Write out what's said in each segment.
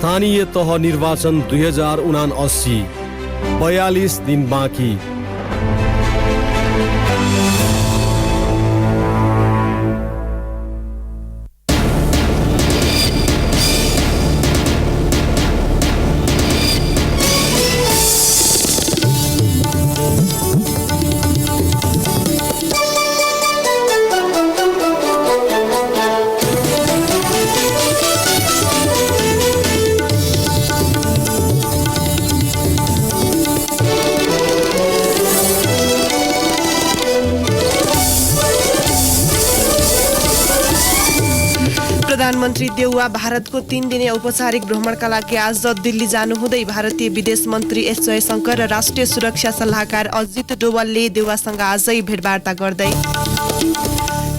स्थानीय तह निर्वाचन 2079, 42 दिन बाँकी। प्रधानमन्त्री देउवा भारतको 3 दिने औपचारिक भ्रमणका लागि आज दिल्ली जानुहुँदै भारतीय विदेश मन्त्री एस जयशंकर र राष्ट्रिय सुरक्षा सल्लाहकार अजित डोवलले देउवासँग आजै भेटवार्ता गर्दै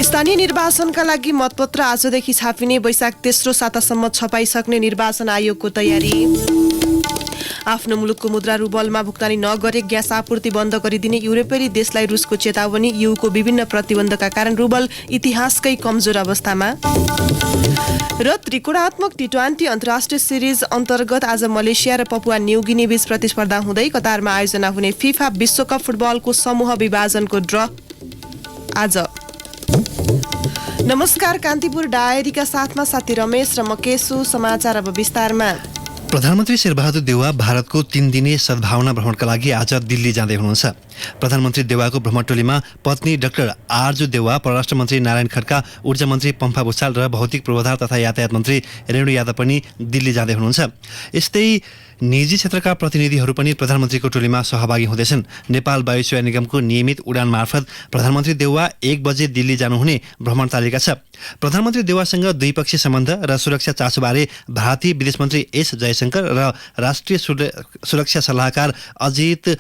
स्थानीय निर्वाचनका लागि मतपत्र आजदेखि छापिने, वैशाख तेस्रो सातासम्म छपाइसक्ने निर्वाचन आयोगको तयारी। आफ्नो मुलुकको मुद्रा रुबलमा भुक्तानी नगरे ग्यास आपूर्ति बन्द गरिदिने युरोपेली देशलाई रुसको चेतावनी। युको विभिन्न प्रतिबन्धका कारण रुबल इतिहासकै कमजोर अवस्थामा। र त्रिकोणात्मक टी20 अन्तर्राष्ट्रिय सिरिज अन्तर्गत आज मलेसिया र पपुवा न्युगिनी बीच प्रतिस्पर्धा हुँदै कतारमा आयोजना हुने फिफा विश्वकप फुटबलको समूह विभाजनको ड्र आज। नमस्कार, कान्तिपुर डायरीका साथमा साथी रमेश र म केशु। समाचार अब विस्तारमा। प्रधानमन्त्री शेरबहादुर देउवा भारतको 3 दिने सद्भावना भ्रमणका लागि आज दिल्ली जाँदै हुनुहुन्छ। प्रधानमन्त्री देउवाको भ्रमण टोलीमा पत्नी डाक्टर आरजु देउवा, परराष्ट्र मन्त्री नारायण खड्का, ऊर्जा मन्त्री पम्फा भुसाल र भौतिक पूर्वाधार तथा यातायात मन्त्री रेणु यादव पनि दिल्ली जाँदै हुनुहुन्छ। यस्तै निजी क्षेत्रका प्रतिनिधिहरू पनि प्रधानमन्त्रीको टोलीमा सहभागी हुँदैछन्। नेपाल वायु सेवा निगमको नियमित उडान मार्फत प्रधानमन्त्री देउवा 1 बजे दिल्ली जानुहुने भ्रमण तालिका छ। प्रधानमन्त्री देउवासँग द्विपक्षीय सम्बन्ध र सुरक्षा चासोबारे भारतीय विदेश मन्त्री एस जयशंकर र राष्ट्रिय सुरक्षा सल्लाहकार अजित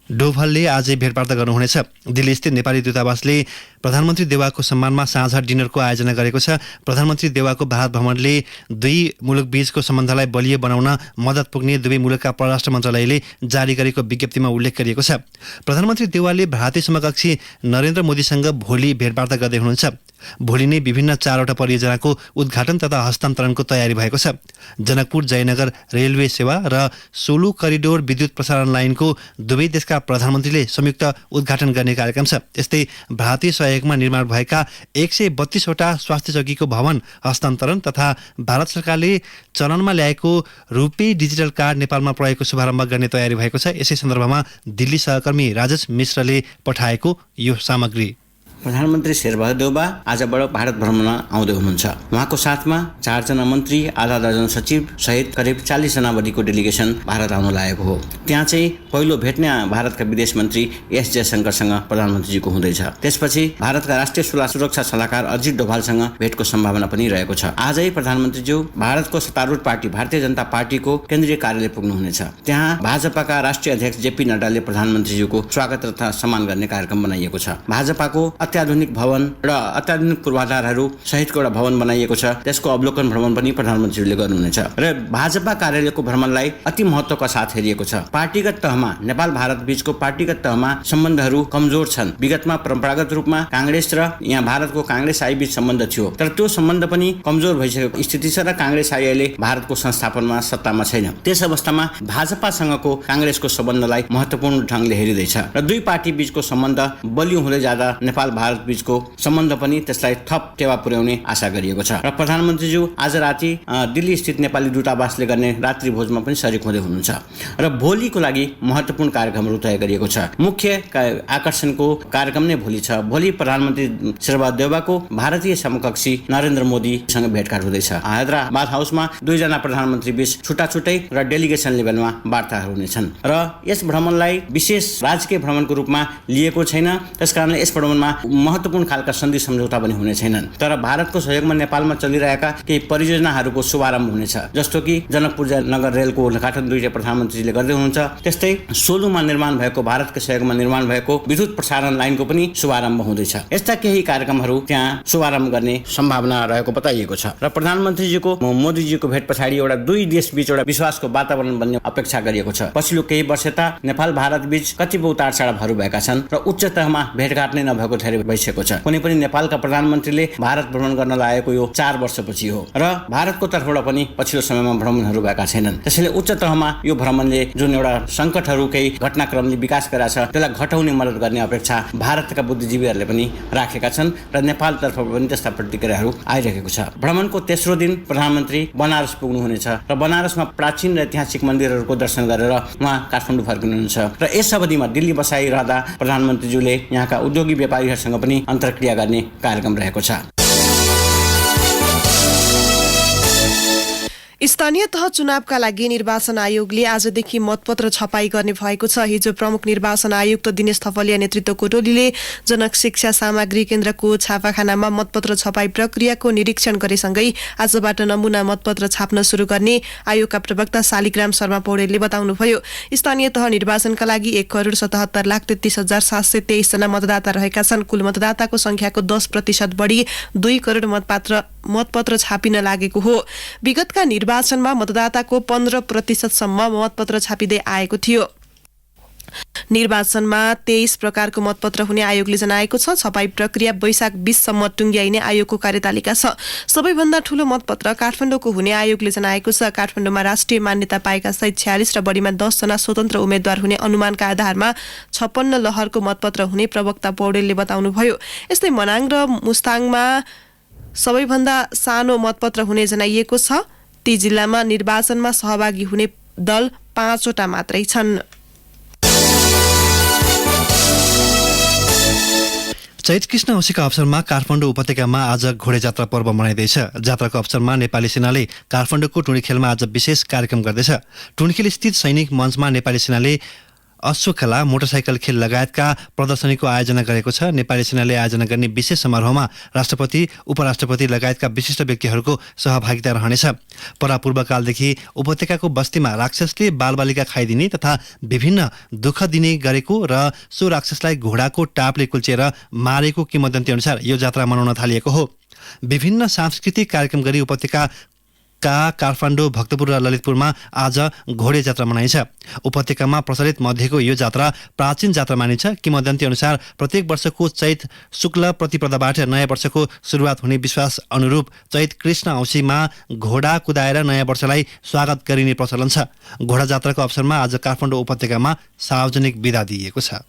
डोभालले आज भेटवार्ता गर्नुहुनेछ। दिल्ली स्थित नेपाली दूतावासले प्रधानमन्त्री देउवाको सम्मानमा साझा डिनरको आयोजना गरेको छ। प्रधानमन्त्री देउवाको भारत भ्रमणले दुई मुलुक बीचको सम्बन्धलाई बलियो बनाउन मद्दत पुग्ने दुवै मुलुकका परराष्ट्र मन्त्रालयले जारी गरेको विज्ञप्तिमा उल्लेख गरिएको छ। प्रधानमन्त्री देउवाले भारतीय समकक्षी नरेन्द्र मोदीसँग भोलि भेटवार्ता गर्दै हुनुहुन्छ। भोलि नै विभिन्न 4वटा परियोजनाको उद्घाटन तथा हस्तान्तरणको तयारी भएको छ। जनकपुर जयनगर रेलवे सेवा र सोलु करिडोर विद्युत प्रसारण लाइनको दुवै देशका प्रधानमन्त्रीले संयुक्त उद्घाटन गर्ने कार्यक्रम छ। यस्तै भारतीय सहयोगमा निर्माण भएका 132वटा स्वास्थ्य चौकीको भवन हस्तान्तरण तथा भारत सरकारले चलनमा ल्याएको रुपे डिजिटल कार्ड नेपालमा प्रयोगको शुभारम्भ गर्ने तयारी भएको छ। यसै सन्दर्भमा दिल्ली सहकर्मी राजेश मिश्रले पठाएको यो सामग्री। प्रधानमन्त्री शेरबहादुर देउवा आजबाट भारत भ्रमणमा आउँदै हुनुहुन्छ। उहाँको साथमा 4 जना मन्त्री, आधा दर्जन सचिव सहित करिब 40 जना बढीको डेलिगेसन भारत आउन लागेको हो। त्यहाँ चाहिँ पहिलो भेट नै भारतका विदेश मन्त्री एस जयशंकरसँग प्रधानमन्त्रीजीको हुँदैछ। त्यसपछि भारतका राष्ट्रिय सुरक्षा सल्लाहकार अजित डोभालसँग भेटको सम्भावना पनि रहेको छ। आजै प्रधानमन्त्रीज्यू भारतको सत्तारूढ पार्टी भारतीय जनता पार्टीको केन्द्रीय कार्यालय पुग्नुहुनेछ। त्यहाँ भाजपाका राष्ट्रिय अध्यक्ष जेपी नड्डाले प्रधानमन्त्रीज्यूको स्वागत तथा सम्मान गर्ने कार्यक्रम बनाइएको छ। भाजपाको अत्याधुनिक भवन र अत्याधुनिक पूर्वाधारहरू सहितको एउटा भवन बनाइएको छ। त्यसको अवलोकन भ्रमण पनि प्रधानमन्त्रीले गर्नुहुनेछ र भाजपा कार्यालयको भ्रमणलाई अति महत्त्वका साथ हेरिएको छ। पार्टीगत तहमा नेपाल भारत बीचको पार्टीगत तहमा सम्बन्धहरू कमजोर छन्। विगतमा परम्परागत रूपमा कांग्रेस र यहाँ भारतको कांग्रेस आई बीच सम्बन्ध थियो, तर त्यो सम्बन्ध पनि कमजोर भइसकेको स्थिति छ र कांग्रेस आई अहिले भारतको संस्थापनमा सत्तामा छैन। त्यस अवस्थामा भाजपासँगको कांग्रेसको सम्बन्धलाई महत्त्वपूर्ण ढङ्गले हेरिँदैछ र दुई पार्टी बीचको सम्बन्ध बलियो हुँदै जाँदा नेपाल भारत बीचको सम्बन्ध पनि त्यसलाई थप टेवा पुर्याउने आशा गरिएको छ र प्रधानमन्त्रीज्यू आज राति दिल्ली स्थित नेपाली दूतावासले गर्ने रात्रि भोजमा पनि सरिक हुँदै हुनुहुन्छ र भोलिको लागि महत्त्वपूर्ण कार्यक्रमहरू तय गरिएको छ। मुख्य आकर्षणको कार्यक्रम नै भोलि छ। भोलि प्रधानमन्त्री शेरबहादुर देउवाको भारतीय समकक्षी नरेन्द्र मोदीसँग भेटघाट हुँदैछ। हैदराबाद हाउसमा 2 जना प्रधानमन्त्री बीच छुट्टा छुट्टै र डेलिगेसन लेभलमा वार्ताहरू हुनेछन् र यस भ्रमणलाई विशेष राजकीय भ्रमणको रूपमा लिएको छैन। त्यसकारणले यस भ्रमणमा महत्त्वपूर्ण खालका सन्धि सम्झौता पनि हुने छैनन्, तर भारतको सहयोगमा नेपालमा चलिरहेका केही परियोजनाहरूको शुभारम्भ हुनेछ। जस्तो कि जनकपुर नगर रेलको उद्घाटन दुईटा प्रधानमन्त्रीले गर्दै हुनुहुन्छ। त्यस्तै सोलुमा निर्माण भएको भारतको सहयोगमा निर्माण भएको विद्युत प्रसारण लाइनको पनि शुभारम्भ हुँदैछ। यस्ता केही कार्यक्रमहरू त्यहाँ शुभारम्भ गर्ने सम्भावना रहेको बताइएको छ र प्रधानमन्त्रीजीको मोदीजीको भेट पछाडि एउटा दुई देश बीच एउटा विश्वासको वातावरण बन्ने अपेक्षा गरिएको छ। पछिल्लो केही वर्षता नेपाल भारत बीच कतिपय उतार चढावहरू भएका छन् र उच्च तहमा भेटघाट नै नभएको धेरै भइसकेको छ। कुनै पनि नेपालका प्रधानमन्त्रीले भारत भ्रमण गर्न लागेको यो 4 वर्षपछि हो र भारतको तर्फबाट पनि पछिल्लो समयमा भ्रमणहरू भएका छैनन्। त्यसैले उच्च तहमा यो भ्रमणले जुन एउटा सङ्कटहरूकै घटनाक्रमले विकास गरेका छ त्यसलाई घटाउने मद्दत गर्ने अपेक्षा भारतका बुद्धिजीवीहरूले पनि राखेका छन् र नेपालतर्फबाट पनि त्यस्ता प्रतिक्रियाहरू आइरहेको छ। भ्रमणको तेस्रो दिन प्रधानमन्त्री बनारस पुग्नुहुनेछ र बनारसमा प्राचीन र ऐतिहासिक मन्दिरहरूको दर्शन गरेर उहाँ काठमाडौँ फर्किनुहुन्छ र यस अवधिमा दिल्ली बसाइरहँदा प्रधानमन्त्रीज्यूले यहाँका उद्योगी व्यापारीहरूसँग पनि अन्तर्क्रिया गर्ने कार्यक्रम रहेको छ। स्थानीय तह चुनावका लागि निर्वाचन आयोगले आजदेखि मतपत्र छपाई गर्ने भएको छ। हिजो प्रमुख निर्वाचन आयुक्त दिनेश थपलिया नेतृत्वको टोलीले जनक शिक्षा सामग्री केन्द्रको छापाखानामा मतपत्र छपाई प्रक्रियाको निरीक्षण गरेसँगै आजबाट नमुना मतपत्र छाप्न शुरू गर्ने आयोगका प्रवक्ता शालिग्राम शर्मा पौडेलले बताउनुभयो। स्थानीय तह निर्वाचनका लागि 1,77,33,723 जना मतदाता रहेका छन्। कुल मतदाताको संख्याको 10% बढी 2 करोड मतपत्र छापिन लागेको हो। विगतका निर्वाचनमा मतदाताको 15% सम्म मतपत्र छापिँदै आएको थियो। निर्वाचनमा 23 प्रकारको मतपत्र हुने आयोगले जनाएको छ। छपाई प्रक्रिया वैशाख 20 सम्म टुङ्ग्याइने आयोगको कार्यतालिका छ। सबैभन्दा ठूलो मतपत्र काठमाडौँको हुने आयोगले जनाएको छ। काठमाडौँमा राष्ट्रिय मान्यता पाएका सहित 46 र बढीमा 10 जना स्वतन्त्र उम्मेद्वार हुने अनुमानका आधारमा 56 लहरको मतपत्र हुने प्रवक्ता पौडेलले बताउनुभयो। यस्तै मनाङ र मुस्ताङमा सबैभन्दा सानो मतपत्र हुने जनाइएको छ। ती जिल्लामा निर्वाचनमा सहभागी हुने दल 5 वटा मात्रै छन्। चैत कृष्ण औँसीका अवसरमा काठमाडौँ उपत्यकामा आज घोडे जात्रा पर्व मनाइँदैछ। जात्राको अवसरमा नेपाली सेनाले काठमाडौँको टुँडीखेलमा आज विशेष कार्यक्रम गर्दैछ। टुँडीखेल स्थित सैनिक मञ्चमा नेपाली सेनाले अश्वखेला, मोटरसाइकल खेल लगायतका प्रदर्शनीको आयोजना गरेको छ। नेपाली सेनाले आयोजना गर्ने विशेष समारोहमा राष्ट्रपति, उपराष्ट्रपति लगायतका विशिष्ट व्यक्तिहरूको सहभागिता रहनेछ। परापूर्वकालदेखि उपत्यकाको बस्तीमा राक्षसले बालबालिका खाइदिने तथा विभिन्न दुःख दिने गरेको र सो राक्षसलाई घोडाको टापले कुल्चिएर मारेको किंवदन्ती अनुसार यो जात्रा मनाउन थालिएको हो। विभिन्न सांस्कृतिक कार्यक्रम गरी उपत्यका काठमाडौँ, भक्तपुर र ललितपुरमा आज घोडे जात्रा मनाइन्छ। उपत्यकामा प्रचलित मध्येको यो जात्रा प्राचीन जात्रा मानिन्छ। किंवदन्ती अनुसार प्रत्येक वर्षको चैत शुक्ल प्रतिपदाबाट नयाँ वर्षको सुरुवात हुने विश्वास अनुरूप चैत कृष्ण औँसीमा घोडा कुदाएर नयाँ वर्षलाई स्वागत गरिने प्रचलन छ। घोडा जात्राको अवसरमा आज काठमाडौँ उपत्यकामा सार्वजनिक बिदा दिइएको छ।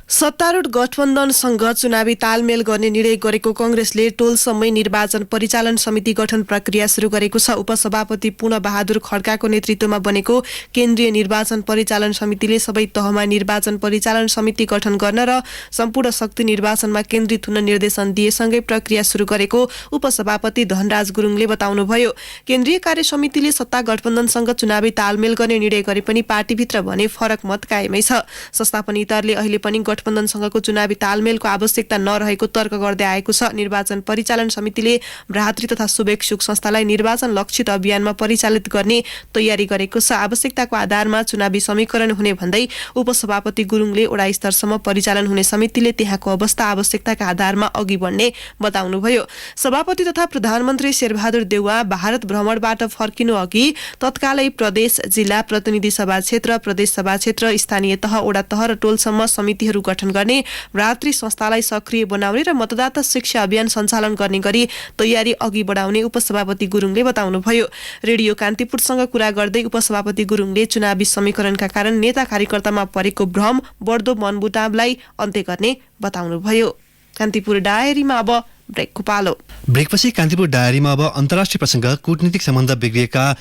सत्तारूढ गठबन्धनसँग चुनावी तालमेल गर्ने निर्णय गरेको कांग्रेसले टोलसम्मै निर्वाचन परिचालन समिति गठन प्रक्रिया शुरू गरेको छ। उपसभापति पूर्ण बहादुर खड्काको नेतृत्वमा बनेको केन्द्रीय निर्वाचन परिचालन समितिले सबै तहमा निर्वाचन परिचालन समिति गठन गर्न र सम्पूर्ण शक्ति निर्वाचनमा केन्द्रित हुन निर्देशन दिएसँगै प्रक्रिया शुरू गरेको उपसभापति धनराज गुरुङले बताउनुभयो। केन्द्रीय कार्य समितिले सत्ता गठबन्धनसँग चुनावी तालमेल गर्ने निर्णय गरे पनि पार्टीभित्र भने फरक मत कायमै छ। संस्थापन इतरले अहिले पनि गठबन्धनसँगको चुनावी तालमेलको आवश्यकता नरहेको तर्क गर्दै आएको छ। निर्वाचन परिचालन समितिले भ्रातृ तथा शुभेच्छुक संस्थालाई निर्वाचन लक्षित अभियानमा परिचालित गर्ने तयारी गरेको छ। आवश्यकताको आधारमा चुनावी समीकरण हुने भन्दै उपसभापति गुरुङले वडा स्तरसम्म परिचालन हुने समितिले त्यहाँको अवस्था आवश्यकताका आधारमा अघि बढ्ने बताउनुभयो। सभापति तथा प्रधानमन्त्री शेरबहादुर देउवा भारत भ्रमणबाट फर्किनु अघि तत्कालै प्रदेश, जिल्ला, प्रतिनिधि सभा क्षेत्र, प्रदेश सभा क्षेत्र, स्थानीय तह, वडा तह र टोलसम्म समितिहरू गठन गर्ने, भ्रातृ संस्थालाई सक्रिय बनाउने र मतदाता शिक्षा अभियान सञ्चालन गर्ने गरी तयारी अघि बढाउने उपसभापति गुरुङले बताउनुभयो। रेडियो कान्तिपुरसँग कुरा गर्दै उपसभापति गुरुङले चुनावी समीकरणका कारण नेता कार्यकर्तामा परेको भ्रम, बढ्दो मनमुटावलाई अन्त्य गर्ने बताउनुभयो। कान्तिपुर डायरीमा अब ब्रेकको पालो। ब्रेकपछि कान्तिपुर डायरीमा अब अन्तर्राष्ट्रिय प्रसङ्ग। कूटनीतिक सम्बन्ध बिग्रिएका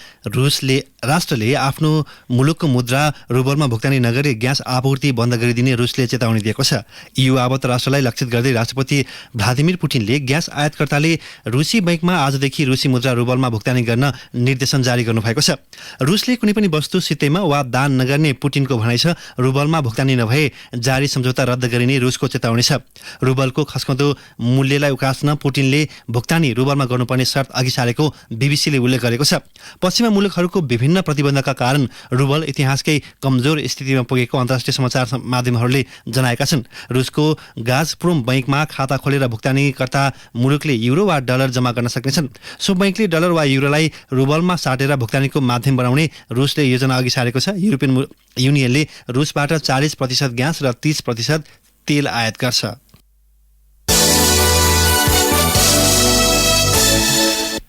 राष्ट्रले आफ्नो मुलुकको मुद्रा रुबलमा भुक्तानी नगरी ग्यास आपूर्ति बन्द गरिदिने रुसले चेतावनी दिएको छ। EU आबद्ध राष्ट्रलाई लक्षित गर्दै राष्ट्रपति भ्लादिमिर पुटिनले ग्यास आयातकर्ताले रुसी बैंकमा आजदेखि रुसी मुद्रा रुबलमा भुक्तानी गर्न निर्देशन जारी गर्नुभएको छ। रुसले कुनै पनि वस्तु सित्तैमा वा दान नगर्ने पुटिनको भनाइ छ। रुबलमा भुक्तानी नभए जारी सम्झौता रद्द गरिने रुसको चेतावनी छ। रुबलको खस्कँदो मूल्यलाई उकास्न बाँच्न पुटिनले भुक्तानी रुबलमा गर्नुपर्ने शर्त अघि सारेको बीबीसीले उल्लेख गरेको छ। पश्चिमा मुलुकहरूको विभिन्न प्रतिबन्धका कारण रुबल इतिहासकै कमजोर स्थितिमा पुगेको अन्तर्राष्ट्रिय समाचार माध्यमहरूले जनाएका छन्। रुसको गाजप्रोम बैंकमा खाता खोलेर भुक्तानीकर्ता मुलुकले युरो वा डलर जम्मा गर्न सक्नेछन्। सो बैंकले डलर वा युरोलाई रुबलमा साटेर भुक्तानीको माध्यम बनाउने रुसले योजना अघि सारेको छ। युरोपियन युनियनले रुसबाट 40% ग्यास र 30% तेल आयात गर्छ।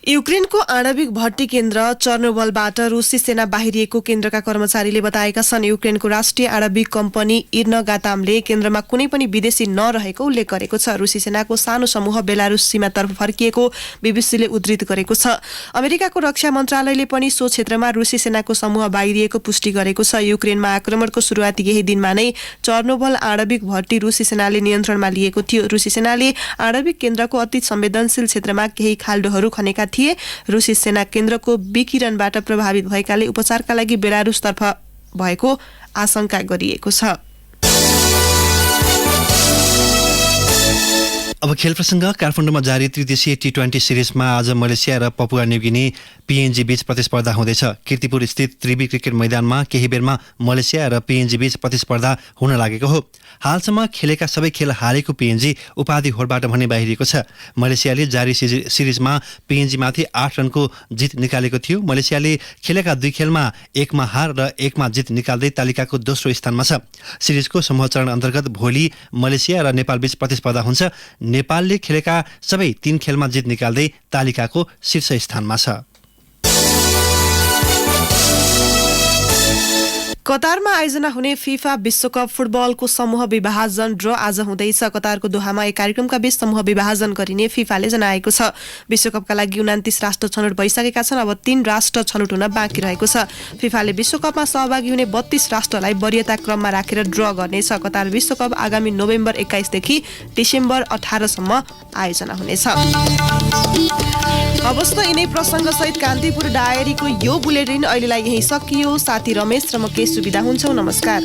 युक्रेनको आणविक भट्टी केन्द्र चर्नोबलबाट रुसी सेना बाहिरिएको केन्द्रका कर्मचारीले बताएका छन्। युक्रेनको राष्ट्रिय आणविक कम्पनी इर्नगातामले केन्द्रमा कुनै पनि विदेशी नरहेको उल्लेख गरेको छ। रुसी सेनाको सानो समूह बेलारुस सीमातर्फ फर्किएको बीबीसीले उद्धृत गरेको छ। अमेरिकाको रक्षा मन्त्रालयले पनि सो क्षेत्रमा रुसी सेनाको समूह बाहिरिएको पुष्टि गरेको छ। युक्रेनमा आक्रमणको सुरुवाती यही दिनमा नै चर्नोबल आणविक भट्टी रुसी सेनाले नियन्त्रणमा लिएको थियो। रुसी सेनाले आणविक केन्द्रको अति संवेदनशील क्षेत्रमा केही खाल्डोहरू खनेका थिए। रुसी सेना केन्द्रको विकिरणबाट प्रभावित भएकाले उपचारका लागि बेलारुसतर्फ भएको आशंका गरिएको छ। अब खेल प्रसङ्ग। काठमाडौँमा जारी त्रिदेशीय टी20 सिरिजमा आज मलेसिया र पपुवा न्युगिनी पीएनजी बीच प्रतिस्पर्धा हुँदैछ। कीर्तिपुर स्थित त्रिवी क्रिकेट मैदानमा केही बेरमा मलेसिया र पीएनजी बीच प्रतिस्पर्धा हुन लागेको हो। हालसम्म खेलेका सबै खेल हारेको पीएनजी उपाधि होडबाट भने बाहिरिएको छ। मलेसियाले जारी सिरिजमा पीएनजीमाथि 8 रनको जित निकालेको थियो। मलेसियाले खेलेका 2 खेलमा 1 मा हार र 1 मा जित निकाल्दै तालिकाको दोस्रो स्थानमा छ। सिरिजको समूह चरण अन्तर्गत भोलि मलेसिया र नेपाल बीच प्रतिस्पर्धा हुन्छ। नेपालले खेलेका सबै 3 खेलमा जित निकाल्दै तालिकाको शीर्ष स्थानमा छ। कतारमा आयोजना हुने फिफा विश्वकप फुटबलको समूह विभाजन ड्र आज हुँदैछ। कतारको दोहामा एक कार्यक्रमका बीच समूह विभाजन गरिने फिफाले जनाएको छ। विश्वकपका लागि 29 राष्ट्र छनौट भइसकेका छन्। अब 3 राष्ट्र छनौट हुन बाँकी रहेको छ। फिफाले विश्वकपमा सहभागी हुने 32 राष्ट्रलाई वरियता क्रममा राखेर ड्र गर्नेछ। कतार विश्वकप आगामी नोभेम्बर 21 देखि डिसेम्बर 18 सम्म आयोजना हुनेछ। अवस्था यिनै प्रसङ्ग सहित कान्तिपुर डायरीको यो बुलेटिन अहिलेलाई यही सकियो। साथी रमेश र म केशु बिदा हुन्छौँ। नमस्कार।